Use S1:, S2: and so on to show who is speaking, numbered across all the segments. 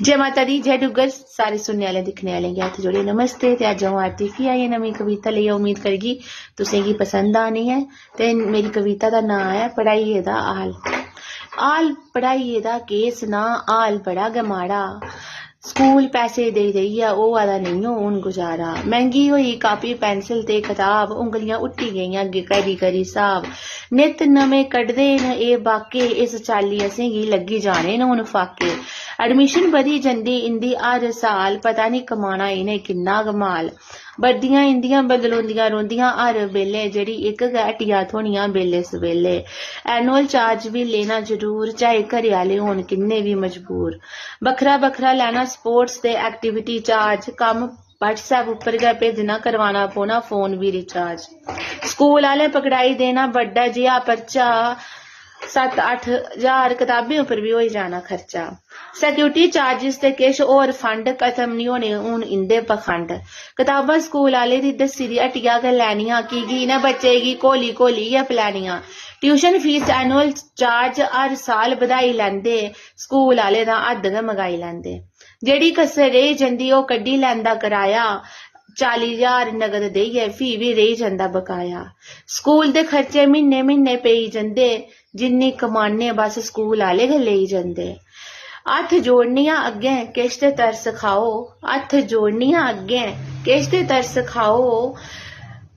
S1: जय माता दी, जय डुग्गर। सारे सुनने आह्ले दिक्खने आह्लें गी हत्थ जोड़ियै नमस्ते। ते अज्ज अ'ऊं आरती फ्ही आई नमीं कविता लेइयै। उम्मीद करगी तुसेंगी पसंद आनी है। ते मेरी कविता दा नाम है पढ़ाइयै दा हाल पढ़ाइयै दा केह् सनां, हाल बड़ा गै माड़ा। स्कूल पैसे देई देइयै होआ दा नेईं हून गुजारा। मैंह्गी होई कापी पैंसिल ते कताब, उंगलियां उट्टी गेइयां करी करी स्हाब। नित नमें कड्ढदे न एह् बाके, इस चाल्ली असेंगी लग्गी जाने न हून फाके। एडमिशन बधी जंदी इंदी हर साल, पता नहीं कमाना इनें किन्ना कमाल। वर्दियां इंदियां बदलोंदियां रौंह्दियां हर बेल्ले, जेह्ड़ी इक गै हट्टिया थ्होनियां बेल्ले सवेले। एनुअल चार्ज बी लेना जरूर, चाहे घरे आह्ले होन किन्ने बी मजबूर। बक्खरा बक्खरा लैना स्पोर्ट्स ते एक्टिविटी चार्ज, कम्म व्हाट्सएप उप्पर गै भेजना, करवाना पौना फोन बी रिचार्ज। स्कूल आह्ले पकड़ाई देना बड्डा जेहा पर्चा, 7-8 हजार कताबें उप्पर बी होई जाना खर्चा। सिक्योरिटी चार्जिस ते किश होर फंड, खत्म नहीं होने हून इंदे पखंड। कताबां स्कूल आह्ले दी दस्सी दी हट्टिया गै लैनियां, की इ'नें बच्चे गी घोली घोली गै पलैनियां। ट्यूशन फीस एनुअल चार्ज हर साल बधाई लैंदे, स्कूल आह्ले दा हद्द गै मगाई लैंदे। जेह्ड़ी कसर रेही जंदी ओह् कड्ढी लैंदा कराया, 40 हजार नगद देइयै फ्ही बी रेही जंदा बकाया। स्कूल दे खर्चे म्हीने म्हीने पेई जंदे, जिन्नी कमाने बस स्कूल आह्ले गै लेई जंदे। हत्थ जोड़नियां अग्गें किश ते तरस खाओ, हत्थ जोड़नियां अग्गें किश ते तरस खाओ।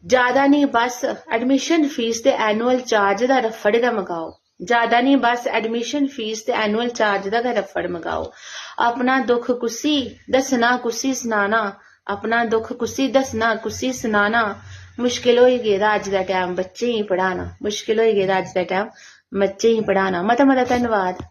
S1: ज्यादा नहीं बस एडमिशन फीस ते एनुअल चार्ज दा रफड़ गै मगाओ। ज्यादा नहीं बस एडमिशन फीस ते एनुअल चार्ज दा गै रफड़ मगाओ। अपना दुख कुसी दस्सना कुसी सनाना, अपना दुख कुसी दस्सना कुसी सनाना। मुश्किल होई गेदा अज्ज दा टैम बच्चें गी पढ़ाना, मुश्किल होई गेदा अज्ज दा टैम बच्चें गी पढ़ाना। मता मता धन्नवाद।